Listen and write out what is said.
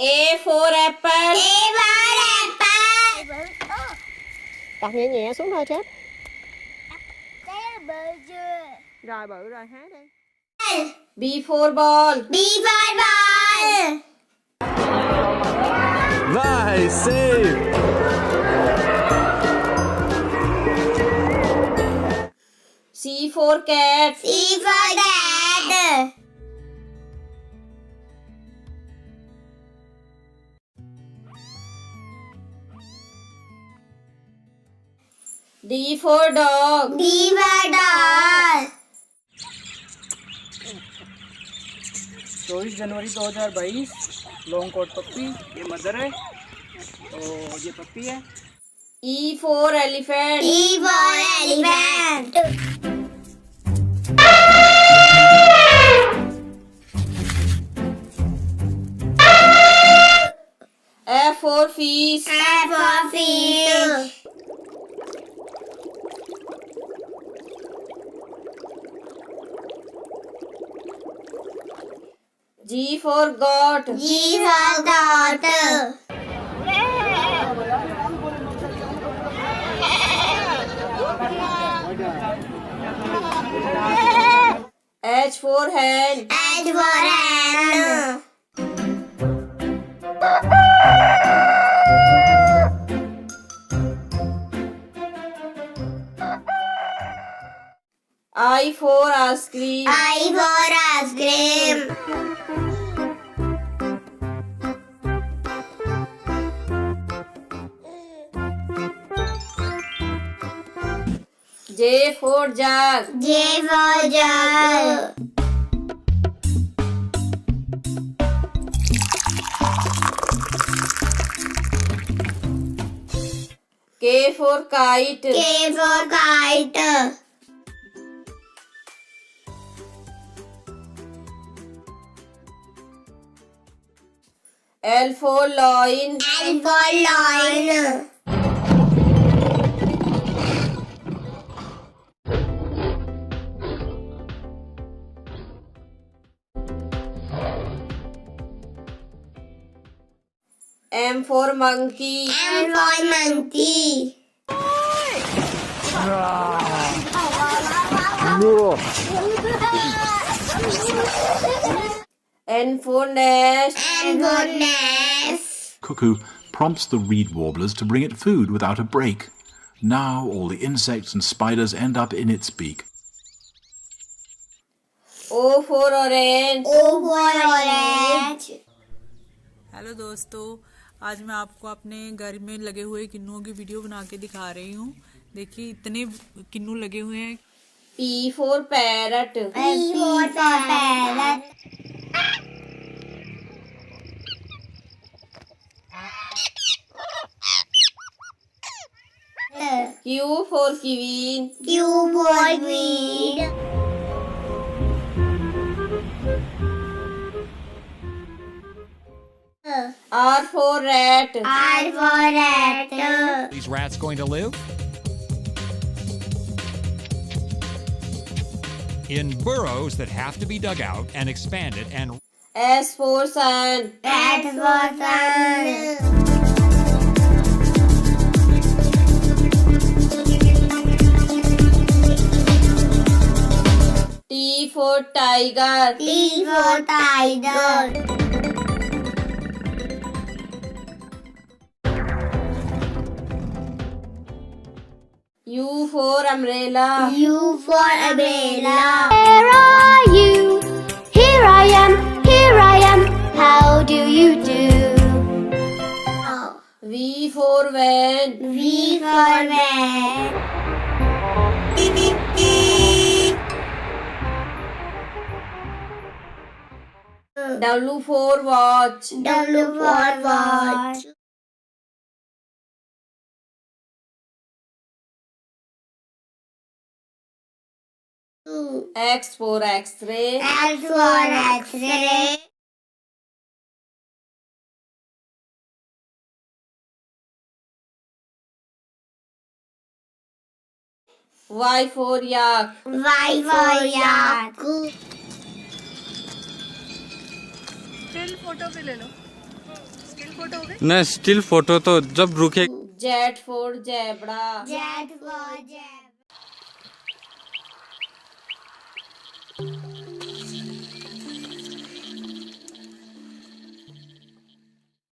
A for apple. A for apple. Đặt nhẹ nhẹ xuống thôi Chép. Cái bự chưa? Rồi bự rồi hái đi. B for ball. B for ball. Vai, save! C for cat. C for cat. D for dog. D for dog. 24 जनवरी 2022 long coat puppy, ये mother है तो ये पप्पी है। E for elephant. E for elephant. F for fish. F for fish. G for goat. G for goat. H for hen. H for hen. I for ice cream. I for ice cream. J for jug. J for jug. K for kite. K for kite. L for loin. L for loin. M for monkey. M for monkey. N for nest. N for nest. Cuckoo prompts the reed warblers to bring it food without a break. Now all the insects and spiders end up in its beak. O for orange. O for orange. Hello दोस्तों, आज मैं आपको अपने घर में लगे हुए किन्नुओं की वीडियो बना के दिखा रही हूँ। देखिए इतने किन्नू लगे हुए हैं। P for parrot. P for parrot. Q for queen. Q for queen. R for rat. R for rat. These rats going to live? In burrows that have to be dug out and expanded and S for sun. S for sun. T for tiger. T for tiger. U for umbrella. U for umbrella. Where are you? Here I am, here I am. How do you do? V for van. V for van. W for watch. W for watch. X for X-ray. X for X-ray. Y for yak. Y for yak. फिर photo भी ले लो। नहीं, still photo तो जब रुके। Z for zebra. Z for zebra.